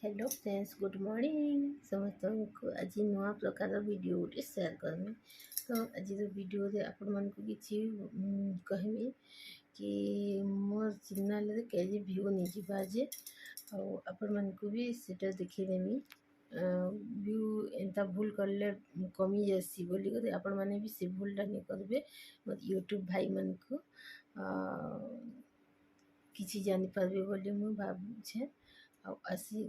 Hello friends good morning समस्त आज नुआ प्रकार वीडियो गोटे सेयार करमी। तो आज वीडियो रे आपण मानक किछि कहमी कि मोर चैनल रे केजे व्यू नहीं जिबा जे आपण मानक भी सेटा देखि देमी। व्यू एंता भूल करले कमी जासी बोली कर आपण माने भी से भूलटा नहीं करबे। मत यूट्यूब भाई मन को किछि जानि पारबे बोली मु भाबुछे। आसुन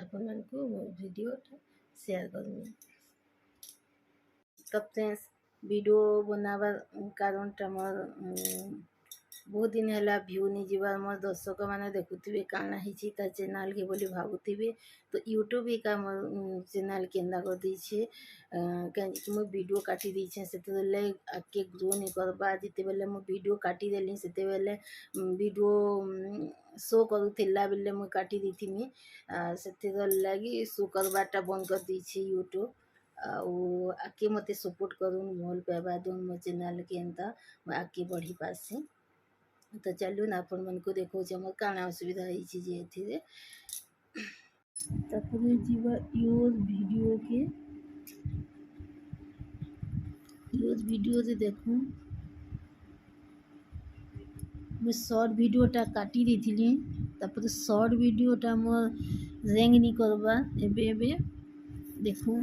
आपण मानक वीडियो शेयर करमी। तो फ्रेंड्स वीडियो बनाबार कारणटा मोर बहुत दिन है व्यू नहीं जीवार मोर दर्शक मैंने देखुवे काना ही चैनल के बोली भावुवे। तो यूट्यूब ही का मोर चैनल केन्दा कर दीछे कहीं मुझे वीडियो काटी दीछे से आगे ग्रो नहीं करवा जिते बेले मो वीडियो काटी देली से बेले वीडियो शो करूला बेले मुझे काटी दी से लगी शो करवाटा बंद कर दीछे यूट्यूब। आके मत सपोर्ट करूँ भल पाइबा दून मो चैनल के एंता आगे बढ़ी पासी। तो चलू ना आपण मन को देखो मोर काना असुविधा होती यूज वीडियो से देखूँ मैं शॉर्ट वीडियोटा काटी दी तापर शॉर्ट वीडियोटा मोर रैंक नहीं करवा एबे देखूँ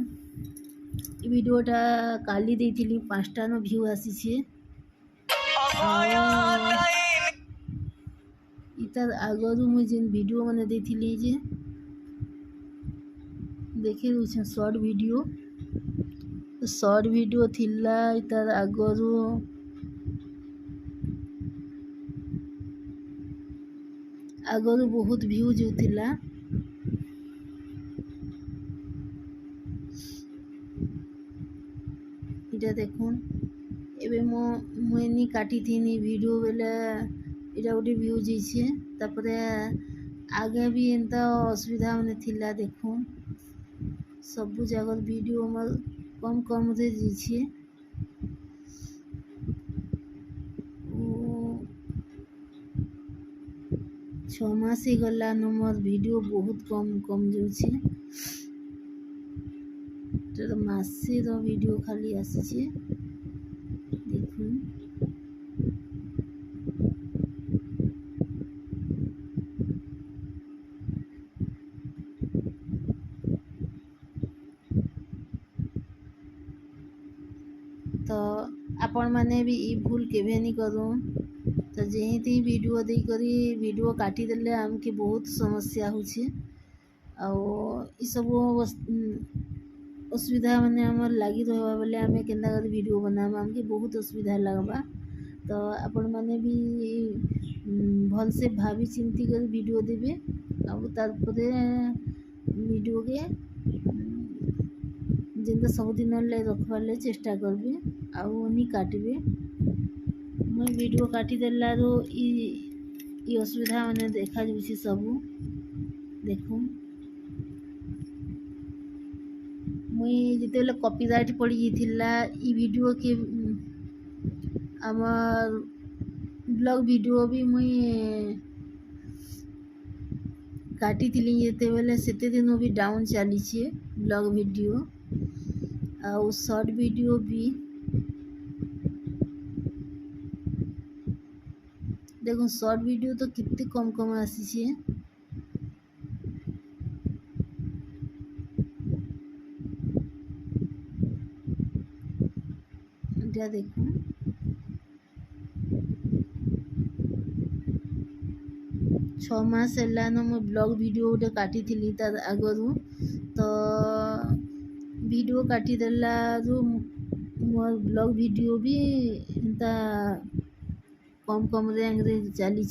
वीडियोटा काली देती 5टा न व्यू आसी इतार आगरू मुझे जिन वीडियो मैंने देती जे देखे दूसरे शॉर्ट वीडियो थिला इतार आगरू बहुत व्यूज होतिला। इटा देखुन एबे मुझे काटी थी वीडियो बेले इटा गोटे व्यूज है तापरे आगे भी एंता असुविधा मैंने थिला देखुन सबू जगह वीडियो मोर कम कम रे जीछे 6 मास ही गला न मोर वीडियो बहुत कम कम जाउछे। तो मासे रो वीडियो खाली आसी देखुन तो आपण माने भी ई भूल केबे नहीं करूँ। तो जेहिती वीडियो दे करी वीडियो काटी देले आमके बहुत समस्या होछि ई सब असुविधा माने हमर लागी रहबा बेले आमे केन्दा कर वीडियो बनाबा आमके बहुत असुविधा लगबा। तो आपण माने भी भल से भाभी चिंती कर वीडियो देबे तार परे वीडियो के जेंता सब दिन रखबार ले चेष्टा करबे नहीं काटबे। मैं वीडियो काटी देला ई असुविधा मैंने देखा जाउछि सबू देखूँ मुई जिते कॉपीराइट पड़ी जाइथिला ई वीडियो के आमर ब्लॉग वीडियो भी मुई काटी थी जिते बेले सेते दिन भी डाउन चली ब्लॉग वीडियो शॉर्ट वीडियो भी देखो शॉर्ट वीडियो तो कितने कम कम आसी देखो 6 मास है मो ब्लॉग वीडियो गोटे काटी थी तार आगरू। तो वीडियो काटी देला मोर ब्लॉग वीडियो भी एंता कम कम रैंक रे चली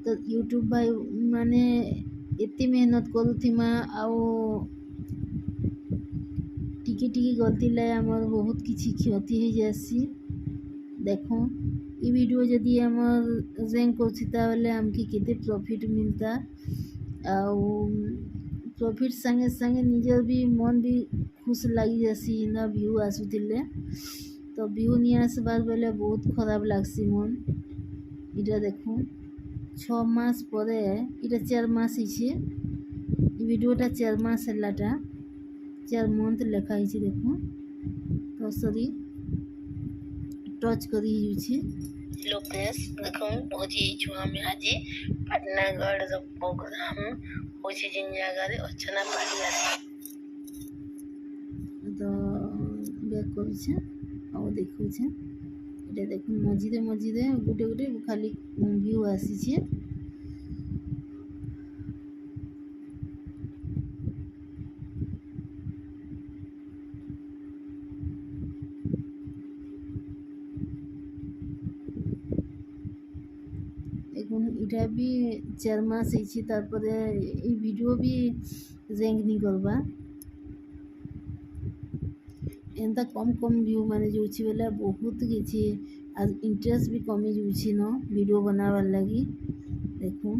तो यूट्यूब भाई माने एते मेहनत करूथिमा टिके टिके गलती लाई आमर बहुत किछि क्षति हो जासी। देखो ये वीडियो जदि आमर रैंक करता बेले आमके केते प्रॉफिट मिलता प्रॉफिट संगे संगे निजर भी मन भी खुश लगी जासी ना व्यू आसुतिले। तो व्यू नहीं आसबार बेले बहुत खराब लागसी मन इटा देखो 6 মাস পরে এটা 4 মাস ହେଇଛି ভিডিওটা 4 মাস ହେଲାଟା 4 ମନ୍ଥ ଲେଖା ହେଇଛି ଦେଖୁଁ ତ ସରି ଟଚ୍ କରି ହେଇଯାଉଛି। हेलो फ्रेंड्स देखो भोजी छुआ में आज पाटनागढ़ प्रोग्राम होची जिन जगह रे अर्चना पाड़ी आसी तो बैक करूछे आ देखुछे এটা দেখুন মজিদে মজিদে গুটে গুটে খালি ভিউ আসিছে। দেখুন এটা भी 4 মাস ହେଇଛି তারপরে এই ভিডিও भी র্যাঙ্ক নি করবা एंता कम कम व्यू माने जाउछि बेला बहुत किछि आज इंटरेस्ट भी कमी जाउछि न वीडियो बनावार लगी। देखुन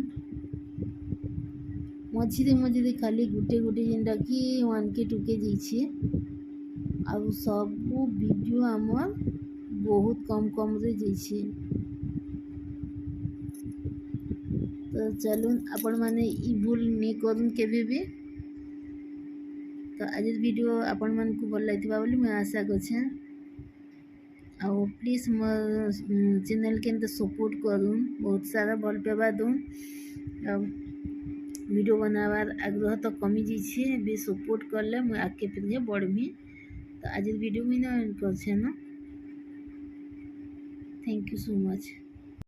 मझिरे मझिरे खाली गुटे गुटे जेनटा कि 1K 2K जाइछि आ सब वीडियो हमर बहुत कम कम रे जाइछि। तो चलून आपण माने ई भूल नी करूँ केबे भी। तो आज वीडियो आपण मन को भल लागिथिबा बोली मैं आशा करछे आ प्लीज मोर चैनल के सपोर्ट करूँ बहुत सारा भल पेबा दूँ वीडियो बनावार आग्रह तो कमी जाइए भी सपोर्ट करले मैं आगे फिर बढ़मी। तो आज वीडियो में ना करछे ना थैंक यू सो मच।